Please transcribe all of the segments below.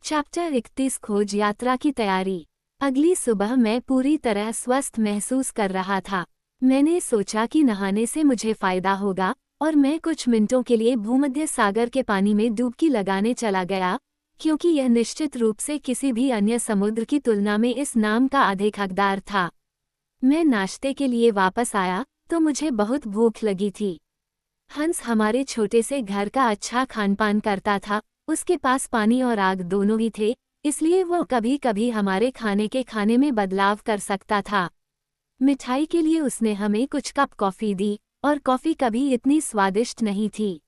Chapter 31 खोज यात्रा की तैयारी। अगली सुबह मैं पूरी तरह स्वस्थ महसूस कर रहा था। मैंने सोचा कि नहाने से मुझे फायदा होगा और मैं कुछ मिनटों के लिए भूमध्य सागर के पानी में डुबकी लगाने चला गया, क्योंकि यह निश्चित रूप से किसी भी अन्य समुद्र की तुलना में इस नाम का अधिक हकदार था। मैं नाश्ते के लिए वापस आया तो मुझे बहुत भूख लगी थी। हंस हमारे छोटे से घर का अच्छा खानपान करता था। उसके पास पानी और आग दोनों ही थे, इसलिए वो कभी कभी हमारे खाने में बदलाव कर सकता था। मिठाई के लिए उसने हमें कुछ कप कॉफ़ी दी, और कॉफ़ी कभी इतनी स्वादिष्ट नहीं थी।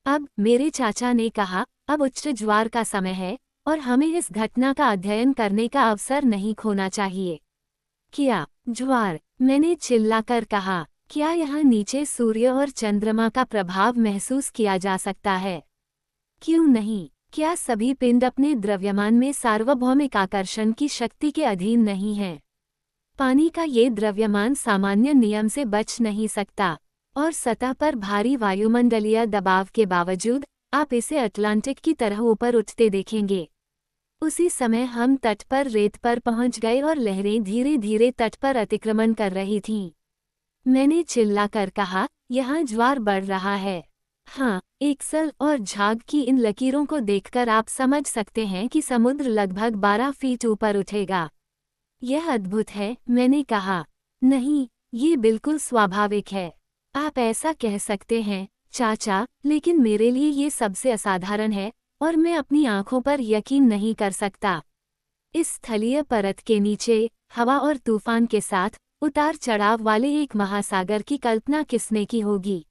अब मेरे चाचा ने कहा, अब उच्च ज्वार का समय है और हमें इस घटना का अध्ययन करने का अवसर नहीं खोना चाहिए। क्या ज्वार? मैंने चिल्लाकर कहा। क्या यहाँ नीचे सूर्य और चंद्रमा का प्रभाव महसूस किया जा सकता है? क्यों नहीं? क्या सभी पिंड अपने द्रव्यमान में सार्वभौमिक आकर्षण की शक्ति के अधीन नहीं हैं? पानी का ये द्रव्यमान सामान्य नियम से बच नहीं सकता, और सतह पर भारी वायुमंडलीय दबाव के बावजूद आप इसे अटलांटिक की तरह ऊपर उठते देखेंगे। उसी समय हम तट पर रेत पर पहुंच गए और लहरें धीरे धीरे तट पर अतिक्रमण कर रही थीं। मैंने चिल्लाकर कहा, यहाँ ज्वार बढ़ रहा है। हाँ, एक्सल और झाग की इन लकीरों को देखकर आप समझ सकते हैं कि समुद्र लगभग 12 फीट ऊपर उठेगा। यह अद्भुत है, मैंने कहा। नहीं, ये बिल्कुल स्वाभाविक है। आप ऐसा कह सकते हैं, चाचा, लेकिन मेरे लिए ये सबसे असाधारण है और मैं अपनी आंखों पर यकीन नहीं कर सकता। इस स्थलीय परत के नीचे, हवा और तूफान के साथ, उतार चढ़ाव वाले एक महासागर की कल्पना किसने की होगी?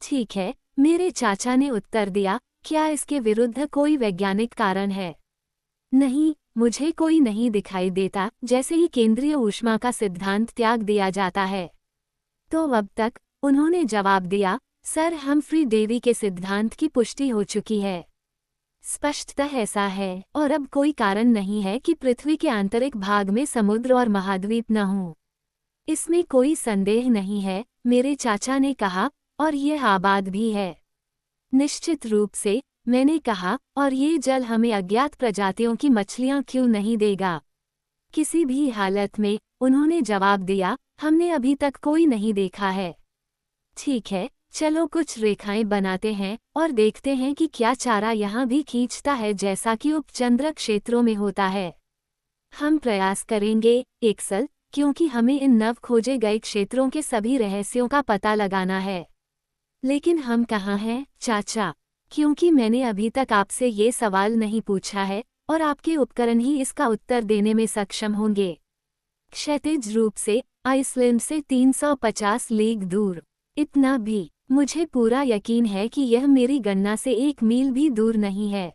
ठीक है, मेरे चाचा ने उत्तर दिया, क्या इसके विरुद्ध कोई वैज्ञानिक कारण है? नहीं, मुझे कोई नहीं दिखाई देता। जैसे ही केंद्रीय ऊष्मा का सिद्धांत त्याग दिया जाता है। तो अब तक, उन्होंने जवाब दिया, सर हम्फ्री डेवी के सिद्धांत की पुष्टि हो चुकी है। स्पष्टतः ऐसा है, और अब कोई कारण नहीं है कि पृथ्वी के आंतरिक भाग में समुद्र और महाद्वीप न हों। इसमें कोई संदेह नहीं है, मेरे चाचा ने कहा, और यह आबाद भी है। निश्चित रूप से, मैंने कहा, और ये जल हमें अज्ञात प्रजातियों की मछलियां क्यों नहीं देगा? किसी भी हालत में, उन्होंने जवाब दिया, हमने अभी तक कोई नहीं देखा है। ठीक है, चलो कुछ रेखाएं बनाते हैं और देखते हैं कि क्या चारा यहाँ भी खींचता है जैसा कि उपचंद्र क्षेत्रों में होता है। हम प्रयास करेंगे, एक्सल, क्योंकि हमें इन नव खोजे गए क्षेत्रों के सभी रहस्यों का पता लगाना है। लेकिन हम कहाँ हैं, चाचा? क्योंकि मैंने अभी तक आपसे ये सवाल नहीं पूछा है, और आपके उपकरण ही इसका उत्तर देने में सक्षम होंगे। क्षैतिज रूप से, आइसलैंड से 350 लीग दूर। इतना भी, मुझे पूरा यकीन है कि यह मेरी गणना से 1 मील भी दूर नहीं है।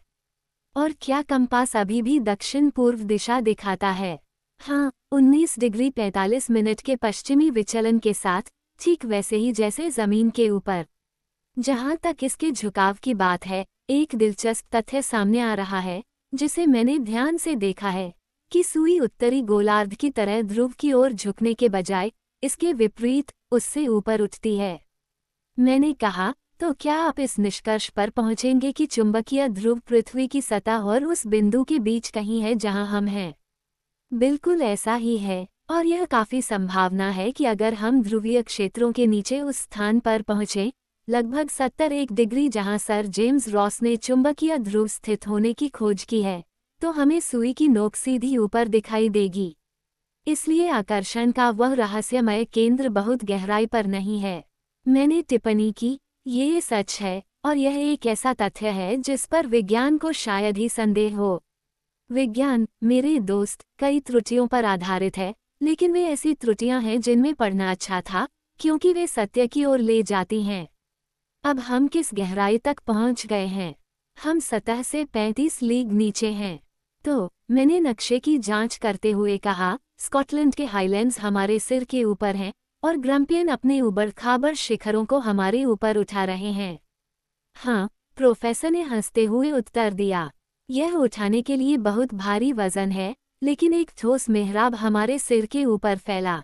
और क्या कंपास अभी भी दक्षिण पूर्व दिशा दिखाता है? हाँ, 19 डिग्री 45 मिनट के पश्चिमी विचलन के साथ, ठीक वैसे ही जैसे जमीन के ऊपर। जहाँ तक इसके झुकाव की बात है, एक दिलचस्प तथ्य सामने आ रहा है, जिसे मैंने ध्यान से देखा है, कि सुई उत्तरी गोलार्ध की तरह ध्रुव की ओर झुकने के बजाय, इसके विपरीत, उससे ऊपर उठती है। मैंने कहा, तो क्या आप इस निष्कर्ष पर पहुँचेंगे कि चुंबकीय ध्रुव पृथ्वी की सतह और उस बिंदु के बीच कहीं है जहाँ हम हैं? बिल्कुल ऐसा ही है, और यह काफी संभावना है कि अगर हम ध्रुवीय क्षेत्रों के नीचे उस स्थान पर पहुँचें, लगभग 71 डिग्री जहां सर जेम्स रॉस ने चुंबकीय ध्रुव स्थित होने की खोज की है, तो हमें सुई की नोक सीधी ऊपर दिखाई देगी। इसलिए आकर्षण का वह रहस्यमय केंद्र बहुत गहराई पर नहीं है। मैंने टिप्पणी की, ये सच है, और यह एक ऐसा तथ्य है जिस पर विज्ञान को शायद ही संदेह हो। विज्ञान, मेरे दोस्त, कई त्रुटियों पर आधारित है, लेकिन वे ऐसी त्रुटियां हैं जिनमें पढ़ना अच्छा था, क्योंकि वे सत्य की ओर ले जाती हैं। अब हम किस गहराई तक पहुंच गए हैं? हम सतह से 35 लीग नीचे हैं। तो, मैंने नक्शे की जांच करते हुए कहा, स्कॉटलैंड के हाईलैंड्स हमारे सिर के ऊपर हैं, और ग्रम्पियन अपने उबड़-खाबड़ शिखरों को हमारे ऊपर उठा रहे हैं। हाँ, प्रोफेसर ने हंसते हुए उत्तर दिया। यह उठाने के लिए बहुत भारी वजन है, लेकिन एक ठोस मेहराब हमारे सिर के ऊपर फैला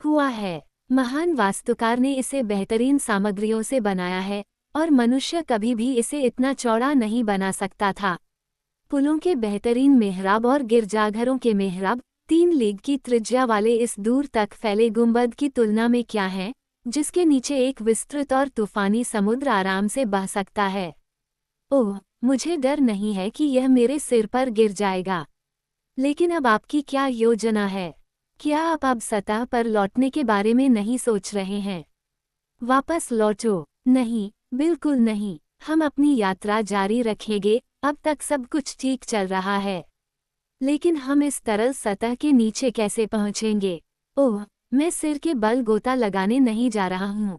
हुआ है। महान वास्तुकार ने इसे बेहतरीन सामग्रियों से बनाया है, और मनुष्य कभी भी इसे इतना चौड़ा नहीं बना सकता था। पुलों के बेहतरीन मेहराब और गिरजाघरों के मेहराब 3 लीग की त्रिज्या वाले इस दूर तक फैले गुंबद की तुलना में क्या है, जिसके नीचे एक विस्तृत और तूफानी समुद्र आराम से बह सकता है। ओह, मुझे डर नहीं है कि यह मेरे सिर पर गिर जाएगा। लेकिन अब आपकी क्या योजना है? क्या आप अब सतह पर लौटने के बारे में नहीं सोच रहे हैं? वापस लौटो? नहीं, बिल्कुल नहीं। हम अपनी यात्रा जारी रखेंगे, अब तक सब कुछ ठीक चल रहा है। लेकिन हम इस तरल सतह के नीचे कैसे पहुंचेंगे? ओह, मैं सिर के बल गोता लगाने नहीं जा रहा हूँ।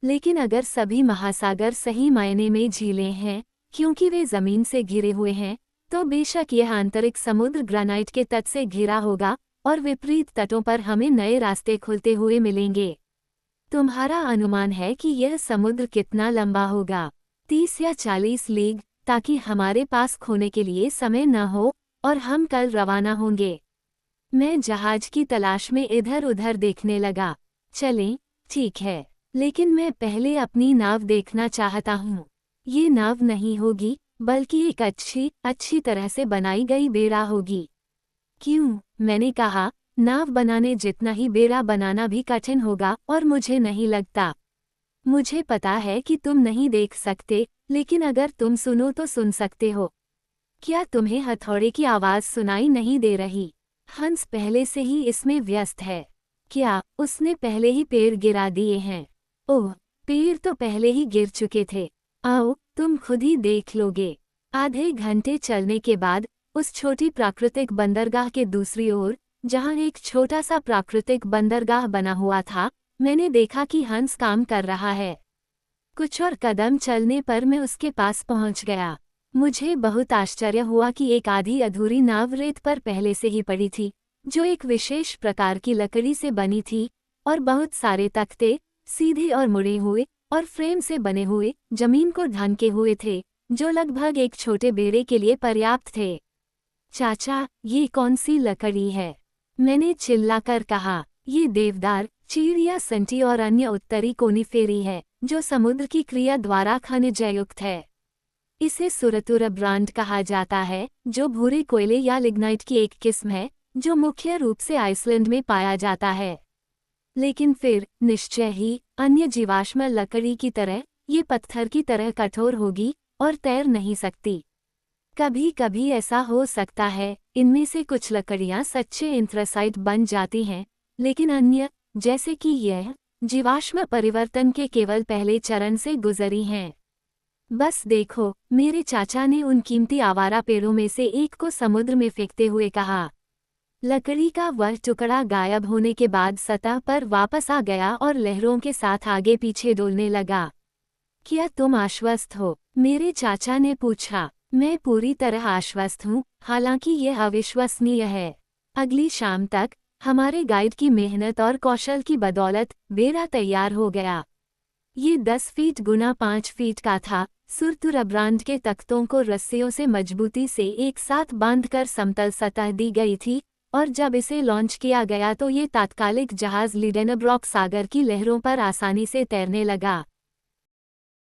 लेकिन अगर सभी महासागर सही मायने में झीलें हैं, क्योंकि वे जमीन से घिरे हुए हैं, तो बेशक यह आंतरिक समुद्र ग्रेनाइट के तट से घिरा होगा और विपरीत तटों पर हमें नए रास्ते खुलते हुए मिलेंगे। तुम्हारा अनुमान है कि यह समुद्र कितना लंबा होगा? 30 या 40 लीग, ताकि हमारे पास खोने के लिए समय न हो और हम कल रवाना होंगे। मैं जहाज की तलाश में इधर उधर देखने लगा। चलें, ठीक है, लेकिन मैं पहले अपनी नाव देखना चाहता हूँ। ये नाव नहीं होगी, बल्कि एक अच्छी तरह से बनाई गई बेड़ा होगी। क्यों? मैंने कहा, नाव बनाने जितना ही बेड़ा बनाना भी कठिन होगा और मुझे नहीं लगता। मुझे पता है कि तुम नहीं देख सकते, लेकिन अगर तुम सुनो तो सुन सकते हो। क्या तुम्हें हथौड़े की आवाज़ सुनाई नहीं दे रही? हंस पहले से ही इसमें व्यस्त है। क्या उसने पहले ही पेड़ गिरा दिए हैं? ओह, पेड़ तो पहले ही गिर चुके थे। आओ, तुम खुद ही देख लोगे। आधे घंटे चलने के बाद उस छोटी प्राकृतिक बंदरगाह के दूसरी ओर, जहां एक छोटा सा प्राकृतिक बंदरगाह बना हुआ था, मैंने देखा कि हंस काम कर रहा है। कुछ और कदम चलने पर मैं उसके पास पहुंच गया। मुझे बहुत आश्चर्य हुआ कि एक आधी अधूरी नाव रेत पर पहले से ही पड़ी थी, जो एक विशेष प्रकार की लकड़ी से बनी थी, और बहुत सारे तख्ते, सीधे और मुड़े हुए और फ्रेम से बने हुए, जमीन को ढांके हुए थे, जो लगभग एक छोटे बेड़े के लिए पर्याप्त थे। चाचा, ये कौन सी लकड़ी है? मैंने चिल्लाकर कहा। ये देवदार, चीड़ या संटी और अन्य उत्तरी कोनीफेरी है, जो समुद्र की क्रिया द्वारा खनिजयुक्त है। इसे सुरतुर ब्रांड कहा जाता है, जो भूरे कोयले या लिग्नाइट की एक किस्म है, जो मुख्य रूप से आइसलैंड में पाया जाता है। लेकिन फिर, निश्चय ही, अन्य जीवाश्म लकड़ी की तरह, ये पत्थर की तरह कठोर होगी और तैर नहीं सकती। कभी कभी ऐसा हो सकता है, इनमें से कुछ लकड़ियां सच्चे एंथ्रासाइट बन जाती हैं, लेकिन अन्य, जैसे कि यह, जीवाश्म परिवर्तन के केवल पहले चरण से गुजरी हैं। बस देखो, मेरे चाचा ने उन कीमती आवारा पेड़ों में से एक को समुद्र में फेंकते हुए कहा। लकड़ी का वह टुकड़ा गायब होने के बाद सतह पर वापस आ गया और लहरों के साथ आगे पीछे डोलने लगा। क्या तुम आश्वस्त हो? मेरे चाचा ने पूछा। मैं पूरी तरह आश्वस्त हूँ, हालांकि यह अविश्वसनीय है। अगली शाम तक, हमारे गाइड की मेहनत और कौशल की बदौलत, बेड़ा तैयार हो गया। ये 10 फीट गुना 5 फीट का था। सुरतुर ब्रांड के तख्तों को रस्सियों से मजबूती से एक साथ बांधकर समतल सतह दी गई थी, और जब इसे लॉन्च किया गया तो ये तात्कालिक जहाज लिडेनब्रॉक सागर की लहरों पर आसानी से तैरने लगा।